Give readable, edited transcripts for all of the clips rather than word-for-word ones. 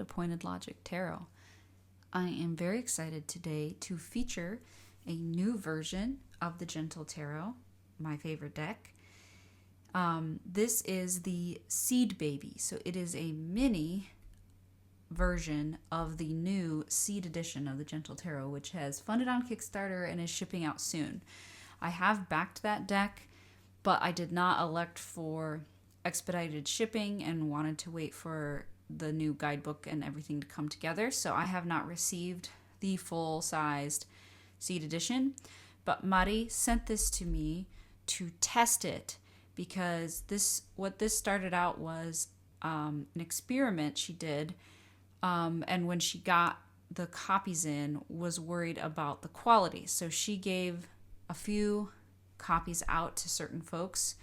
Pointed Logic Tarot. I am very excited today to feature a new version of the Gentle Tarot, my favorite deck. This is the Seed Baby, so it is a mini version of the new Seed edition of the Gentle Tarot, which has funded on Kickstarter and is shipping out soon. I have backed that deck, but I did not elect for expedited shipping and wanted to wait for the new guidebook and everything to come together. So I have not received the full-sized Seed edition, but Mari sent this to me to test it because what this started out was an experiment she did, and when she got the copies in, was worried about the quality. So she gave a few copies out to certain folks,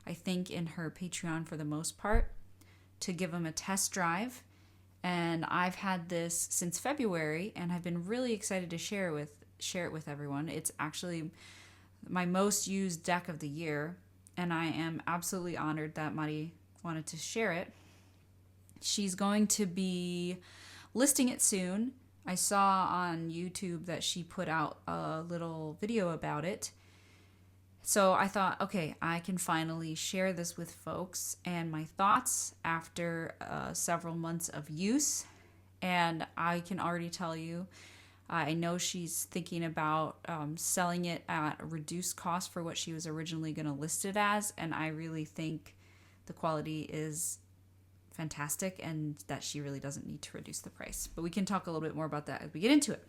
I think in her Patreon for the most part, to give them a test drive. And I've had this since February, and I've been really excited to share it with everyone. It's actually my most used deck of the year, and I am absolutely honored that Mari wanted to share it. She's going to be listing it soon. I saw on YouTube that she put out a little video about it. So I thought, okay, I can finally share this with folks and my thoughts after several months of use. And I can already tell you, I know she's thinking about selling it at a reduced cost for what she was originally going to list it as. And I really think the quality is fantastic and that she really doesn't need to reduce the price. But we can talk a little bit more about that as we get into it.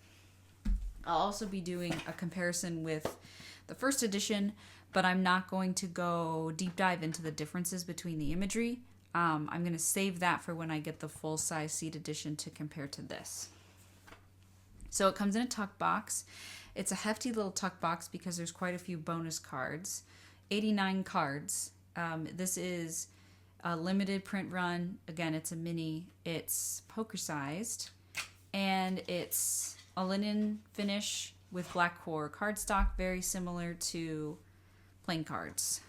I'll also be doing a comparison with the first edition, but I'm not going to go deep dive into the differences between the imagery. I'm going to save that for when I get the full-size Seed edition to compare to this. So it comes in a tuck box. It's a hefty little tuck box because there's quite a few bonus cards. 89 cards. This is a limited print run. Again, it's a mini. It's poker-sized. And it's a linen finish with black core cardstock, very similar to plain cards.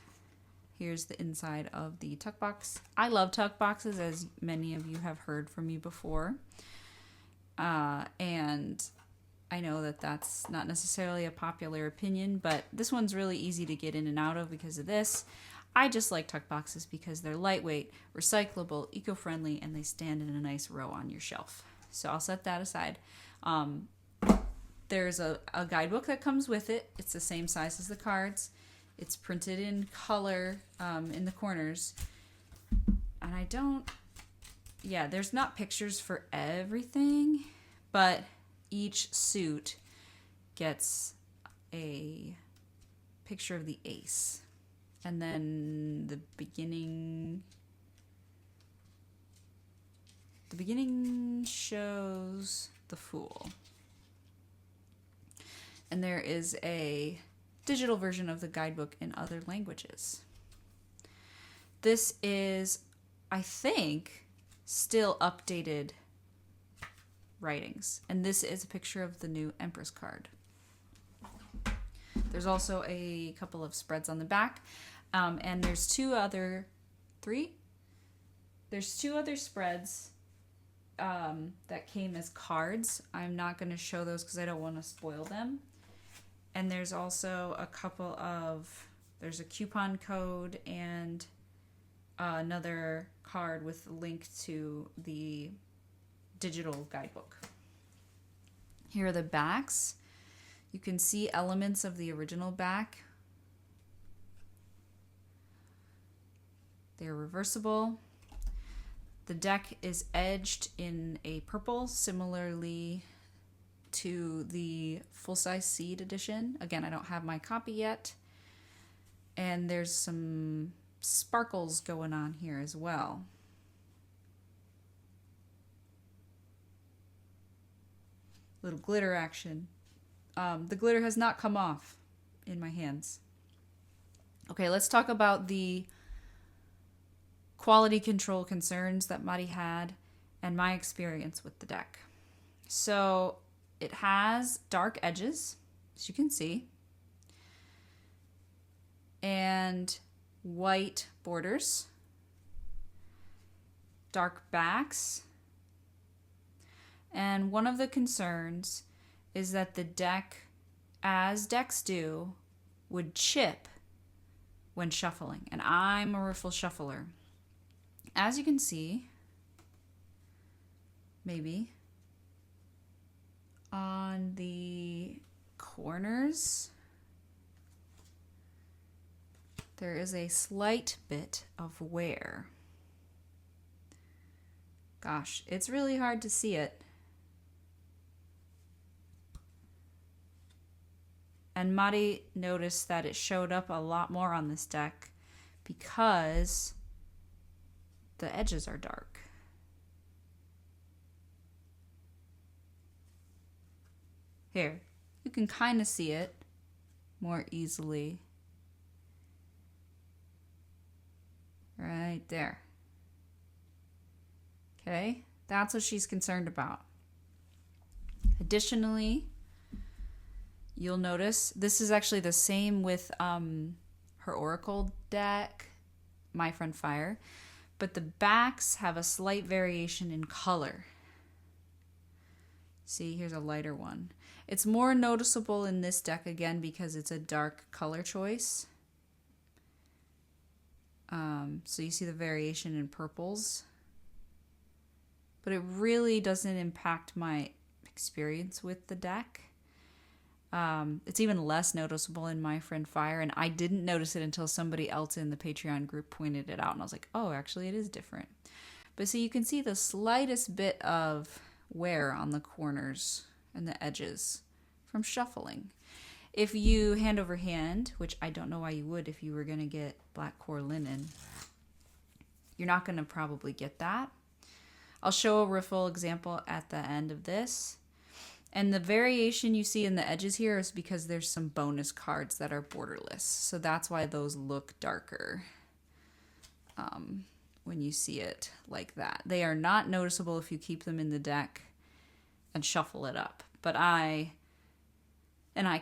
Here's the inside of the tuck box. I love tuck boxes, as many of you have heard from me before. And I know that that's not necessarily a popular opinion, but this one's really easy to get in and out of because of this. I just like tuck boxes because they're lightweight, recyclable, eco-friendly, and they stand in a nice row on your shelf. So I'll set that aside. There's a guidebook that comes with it. It's the same size as the cards. It's printed in color in the corners. And there's not pictures for everything, but each suit gets a picture of the ace. And then the beginning shows the Fool. And there is a digital version of the guidebook in other languages. This is, I think, still updated writings. And this is a picture of the new Empress card. There's also a couple of spreads on the back. And there's two other spreads that came as cards. I'm not going to show those because I don't want to spoil them. And there's also there's a coupon code and another card with a link to the digital guidebook. Here are the backs. You can see elements of the original back. They're reversible. The deck is edged in a purple, similarly to the full-size Seed edition. Again, I don't have my copy yet. And there's some sparkles going on here as well. Little glitter action. The glitter has not come off in my hands. Okay, let's talk about the quality control concerns that Mari had and my experience with the deck. So it has dark edges, as you can see, and white borders, dark backs, And one of the concerns is that the deck, as decks do, would chip when shuffling. And I'm a riffle shuffler. As you can see, maybe, on the corners, there is a slight bit of wear. Gosh, it's really hard to see it. And Mari noticed that it showed up a lot more on this deck because the edges are dark. Here, you can kind of see it more easily. Right there. Okay, that's what she's concerned about. Additionally, you'll notice this is actually the same with her Oracle deck, My Friend Fire, but the backs have a slight variation in color. See, here's a lighter one. It's more noticeable in this deck again because it's a dark color choice. So you see the variation in purples, but it really doesn't impact my experience with the deck. It's even less noticeable in My Friend Fire, and I didn't notice it until somebody else in the Patreon group pointed it out, and I was like, oh, actually it is different. But so you can see the slightest bit of wear on the corners and the edges from shuffling. If you hand over hand, which I don't know why you would if you were going to get black core linen, you're not going to probably get that. I'll show a riffle example at the end of this. And the variation you see in the edges here is because there's some bonus cards that are borderless. So that's why those look darker when you see it like that. They are not noticeable if you keep them in the deck and shuffle it up. But I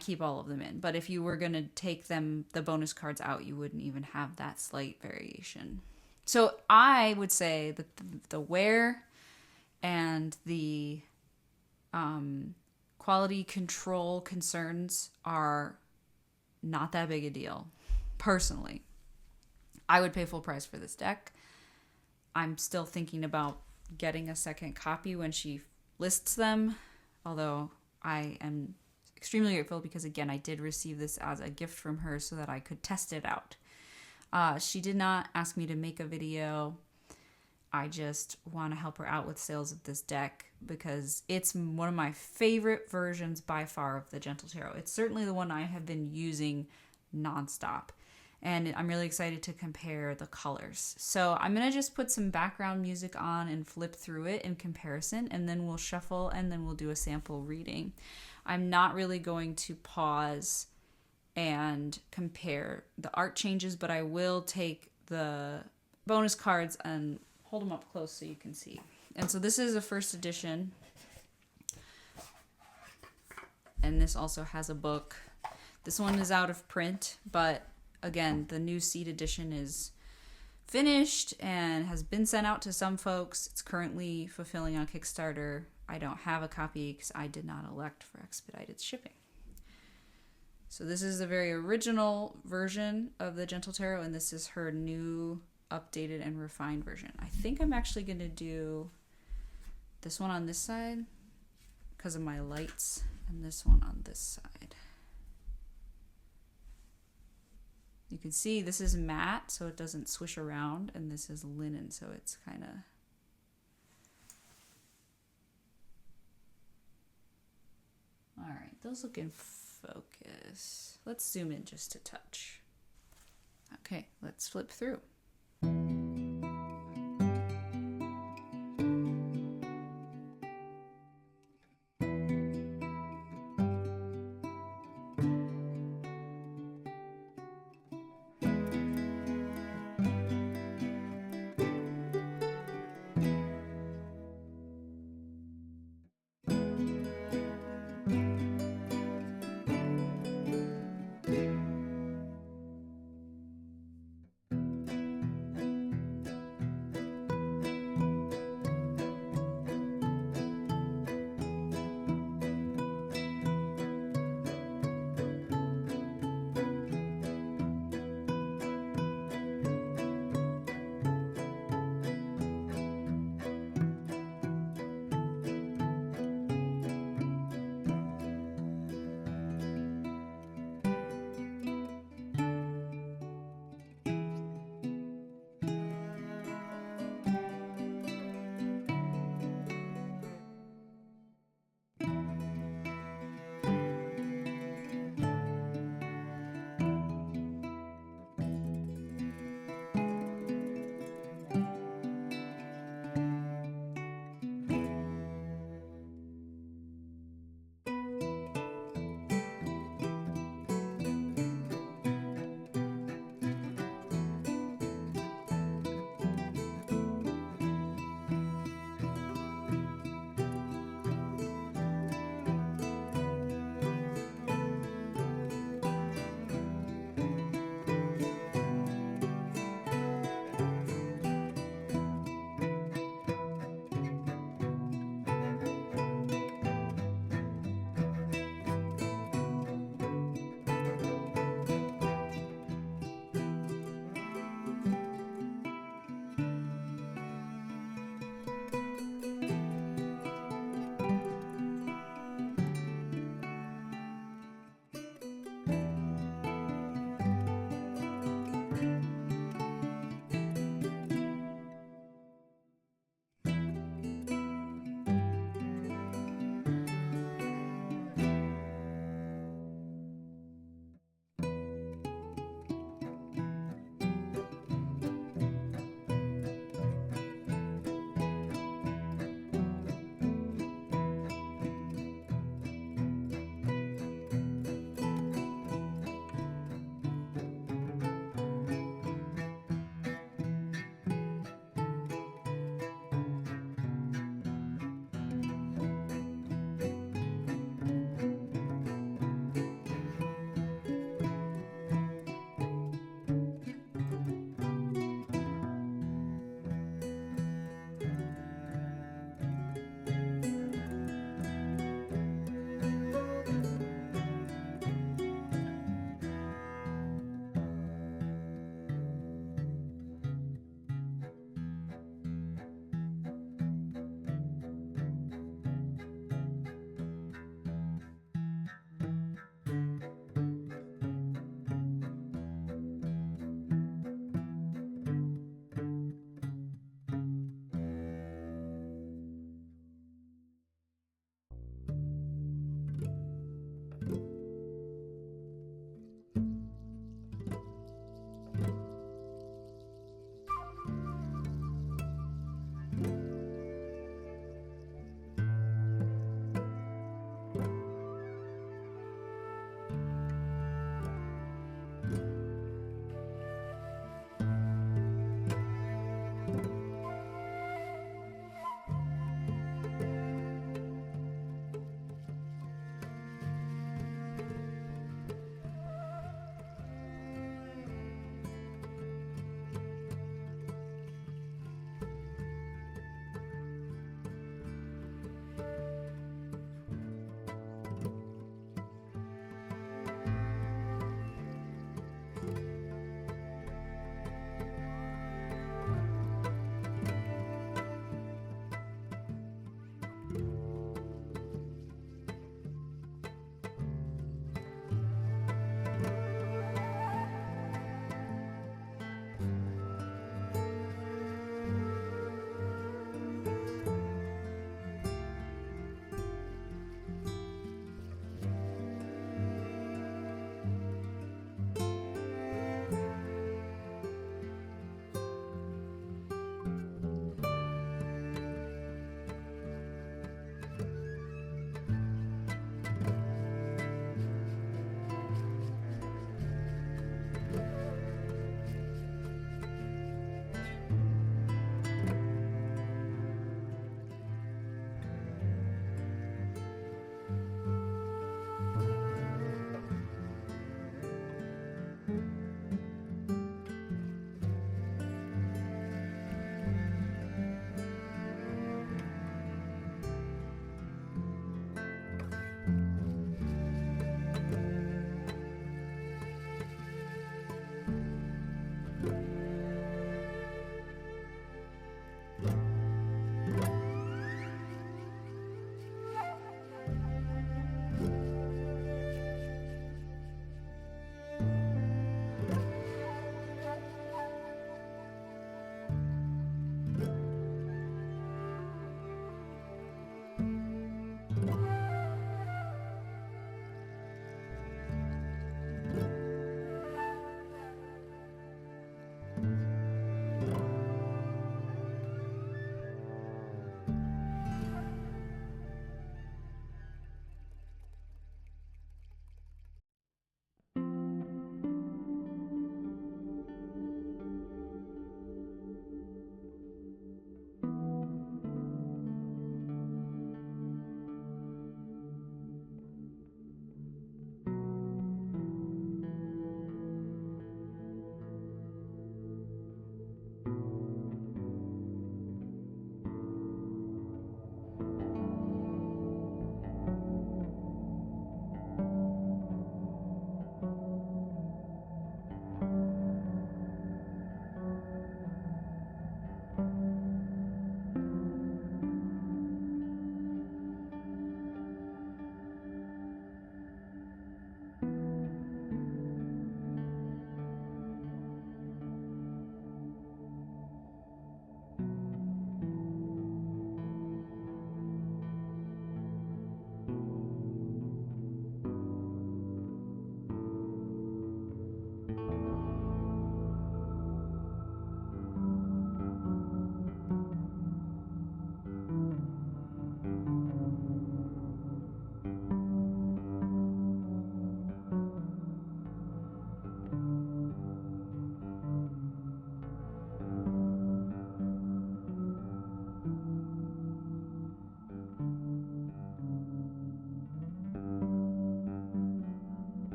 keep all of them in. But if you were going to take them, the bonus cards out, you wouldn't even have that slight variation. So I would say that the wear and the quality control concerns are not that big a deal. Personally, I would pay full price for this deck. I'm still thinking about getting a second copy when she lists them, although I am extremely grateful because, again, I did receive this as a gift from her so that I could test it out. She did not ask me to make a video. I just want to help her out with sales of this deck because it's one of my favorite versions by far of the Gentle Tarot. It's certainly the one I have been using nonstop. And I'm really excited to compare the colors. So I'm going to just put some background music on and flip through it in comparison, and then we'll shuffle, and then we'll do a sample reading. I'm not really going to pause and compare the art changes, but I will take the bonus cards and hold them up close so you can see. And so this is a first edition, and this also has a book. This one is out of print, but again, the new seed edition is finished and has been sent out to some folks. It's currently fulfilling on Kickstarter. I don't have a copy because I did not elect for expedited shipping. So this is a very original version of the Gentle Tarot, and this is her new, updated, and refined version. I think I'm actually going to do this one on this side because of my lights, and this one on this side. You can see this is matte, so it doesn't swish around, and this is linen, so it's kind of... All right, those look in focus. Let's zoom in just a touch. Okay, let's flip through.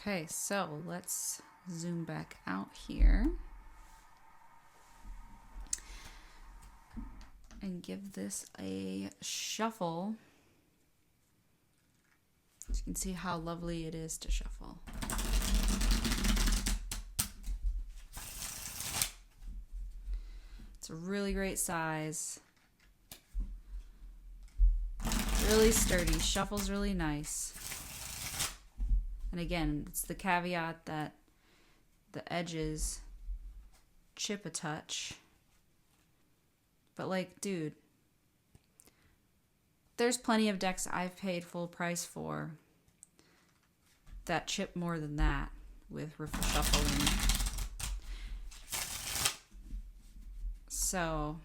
Okay, so let's zoom back out here and give this a shuffle. So you can see how lovely it is to shuffle. It's a really great size. Really sturdy, shuffles really nice. And again, it's the caveat that the edges chip a touch. But like, dude, there's plenty of decks I've paid full price for that chip more than that with shuffling. So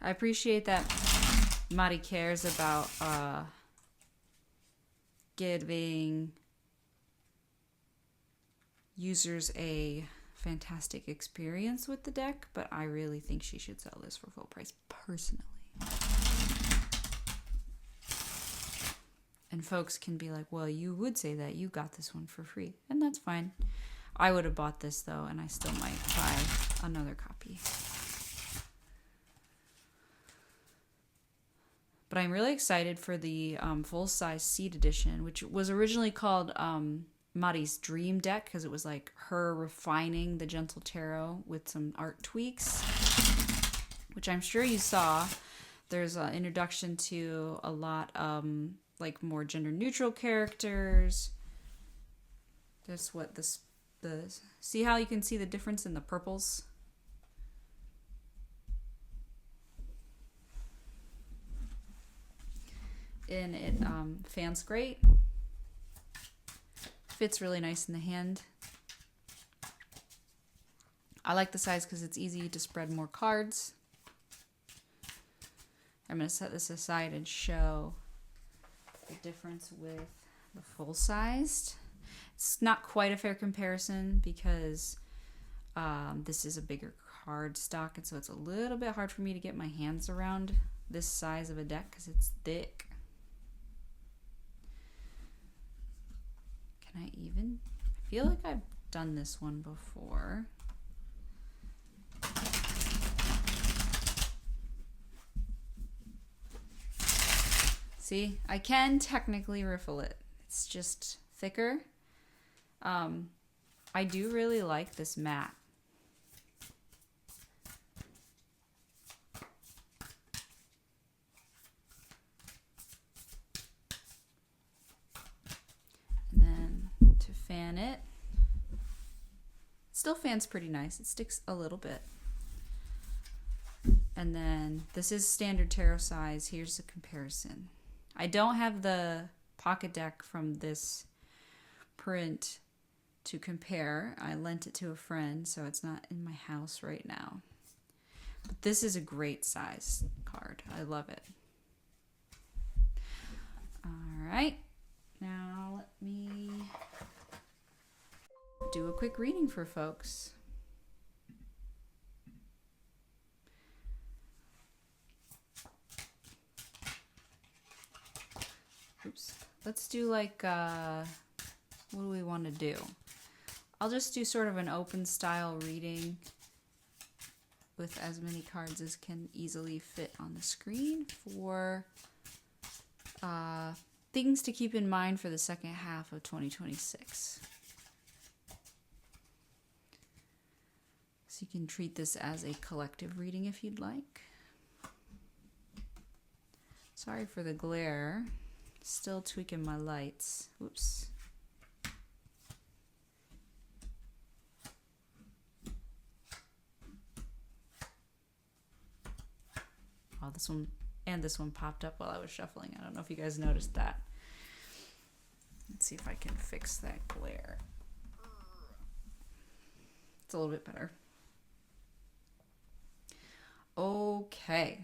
I appreciate that Mari cares about giving users a fantastic experience with the deck, but I really think she should sell this for full price personally. And folks can be like, well, you would say that you got this one for free, and that's fine. I would have bought this though, and I still might buy another copy. But I'm really excited for the full-size seed edition, which was originally called Mari's Dream Deck, because it was like her refining the Gentle Tarot with some art tweaks, which I'm sure you saw. There's an introduction to a lot like more gender-neutral characters. There's what the see how you can see the difference in the purples? And it fans great. Fits really nice in the hand. I like the size because it's easy to spread more cards. I'm going to set this aside and show the difference with the full-sized. It's not quite a fair comparison because this is a bigger card stock, and so it's a little bit hard for me to get my hands around this size of a deck because it's thick. Can I even? I feel like I've done this one before. See, I can technically riffle it. It's just thicker. I do really like this mat. And then to fan it, still fans pretty nice. It sticks a little bit. And then this is standard tarot size. Here's the comparison. I don't have the pocket deck from this print to compare. I lent it to a friend, so it's not in my house right now. But this is a great size card. I love it. All right. Now let me do a quick reading for folks. Oops. Let's do like, what do we want to do? I'll just do sort of an open style reading with as many cards as can easily fit on the screen for things to keep in mind for the second half of 2026. So you can treat this as a collective reading if you'd like. Sorry for the glare. Still tweaking my lights. Oops. Oh, this one and this one popped up while I was shuffling. I don't know if you guys noticed that. Let's see if I can fix that glare. It's a little bit better. Okay.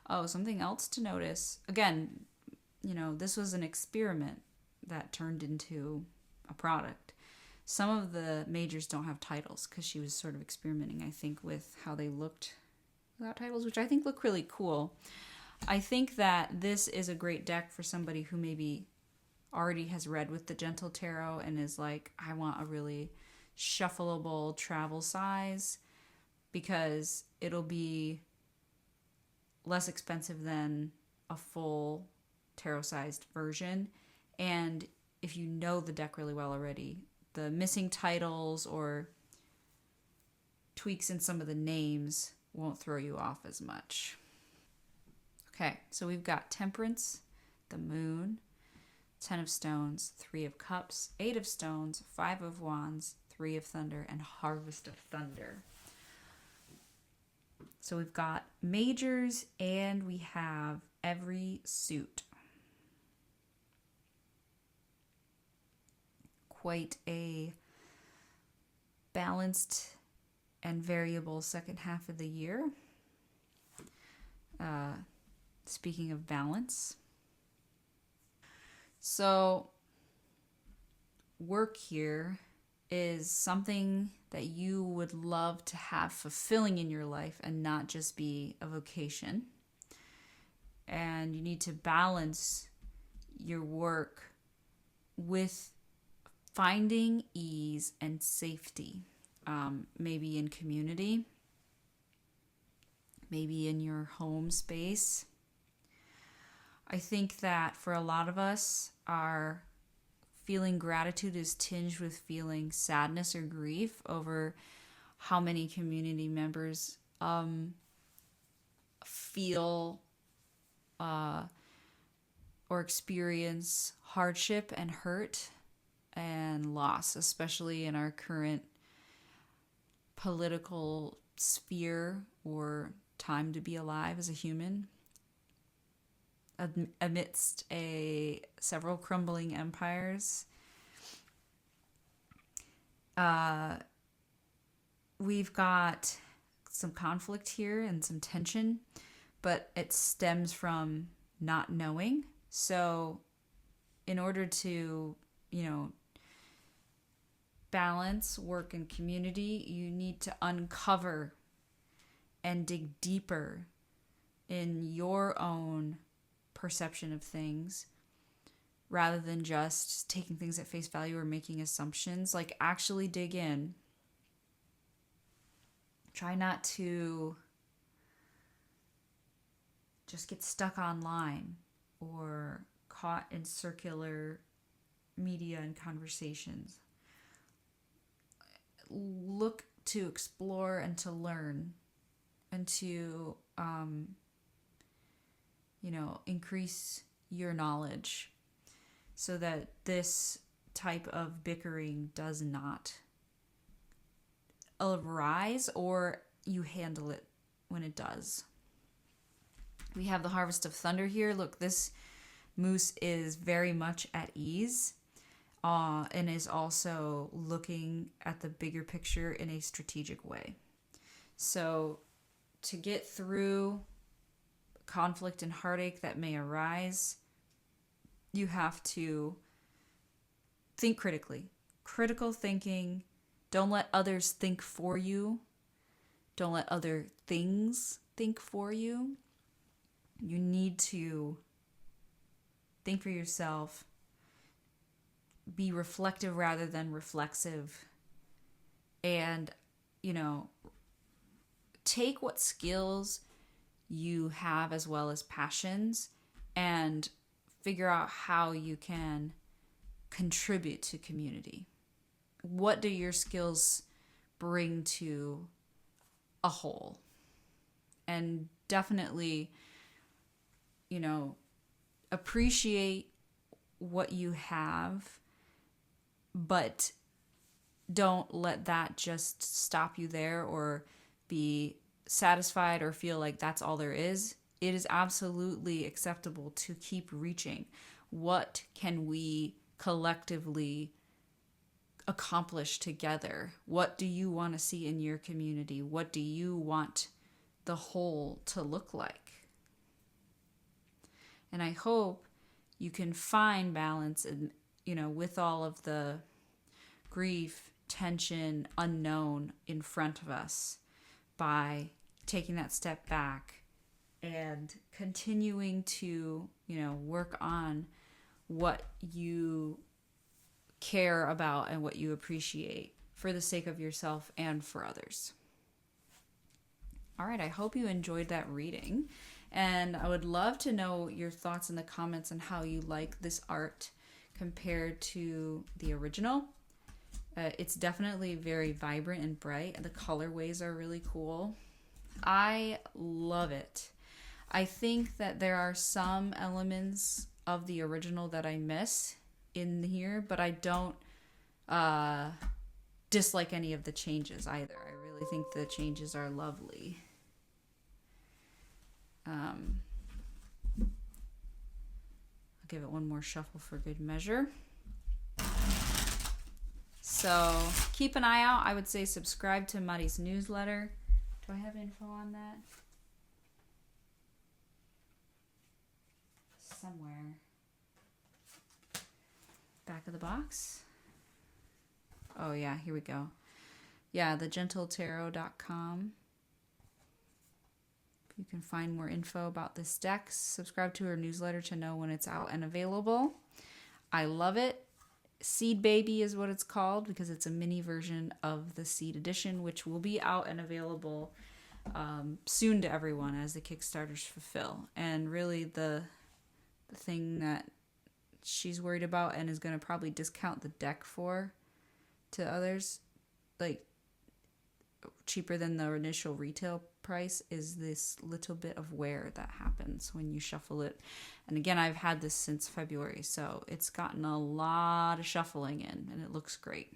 Oh, something else to notice. Again, you know, this was an experiment that turned into a product. Some of the majors don't have titles because she was sort of experimenting, I think, with how they looked without titles, which I think look really cool. I think that this is a great deck for somebody who maybe already has read with the Gentle Tarot and is like, I want a really shuffleable travel size because it'll be less expensive than a full tarot sized version. And if you know the deck really well already, the missing titles or tweaks in some of the names won't throw you off as much. Okay, so we've got Temperance, the Moon, 10 of Stones, 3 of Cups, 8 of Stones, 5 of Wands, 3 of Thunder, and Harvest of Thunder. So we've got majors and we have every suit. Quite a balanced and variable second half of the year. Speaking of balance. So work here is something that you would love to have fulfilling in your life and not just be a vocation. And you need to balance your work with finding ease and safety. Maybe in community, maybe in your home space. I think that for a lot of us, our feeling gratitude is tinged with feeling sadness or grief over how many community members feel or experience hardship and hurt and loss, especially in our current political sphere or time to be alive as a human. Amidst several crumbling empires, we've got some conflict here and some tension, but it stems from not knowing. So in order to, balance work and community, you need to uncover and dig deeper in your own perception of things rather than just taking things at face value or making assumptions. Like, actually dig in. Try not to just get stuck online or caught in circular media and conversations. Look to explore and to learn and to increase your knowledge so that this type of bickering does not arise or you handle it when it does. We have the Harvest of Thunder here. Look, this moose is very much at ease and is also looking at the bigger picture in a strategic way. So to get through conflict and heartache that may arise, you have to think critically. Critical thinking. Don't let others think for you. Don't let other things think for you. You need to think for yourself. Be reflective rather than reflexive. And, take what skills you have as well as passions and figure out how you can contribute to community. What do your skills bring to a whole? And definitely, appreciate what you have, but don't let that just stop you there or be satisfied or feel like that's all there is. It is absolutely acceptable to keep reaching. What can we collectively accomplish together? What do you want to see in your community? What do you want the whole to look like? And I hope you can find balance in, with all of the grief, tension, unknown in front of us by taking that step back and continuing to, work on what you care about and what you appreciate for the sake of yourself and for others. All right, I hope you enjoyed that reading. And I would love to know your thoughts in the comments on how you like this art compared to the original. It's definitely very vibrant and bright, and the colorways are really cool. I love it. I think that there are some elements of the original that I miss in here, but I don't dislike any of the changes either. I really think the changes are lovely. I'll give it one more shuffle for good measure. So keep an eye out. I would say subscribe to Mari's newsletter. Do I have info on that? Somewhere. Back of the box. Oh yeah, here we go. Yeah, thegentletarot.com. You can find more info about this deck. Subscribe to her newsletter to know when it's out and available. I love it. Seed Baby is what it's called because it's a mini version of the Seed Edition, which will be out and available soon to everyone as the Kickstarters fulfill. And really the thing that she's worried about and is going to probably discount the deck for to others, like cheaper than the initial retail price, is this little bit of wear that happens when you shuffle it. And again, I've had this since February, so it's gotten a lot of shuffling in, and it looks great.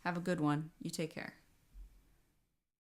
Have a good one. You take care.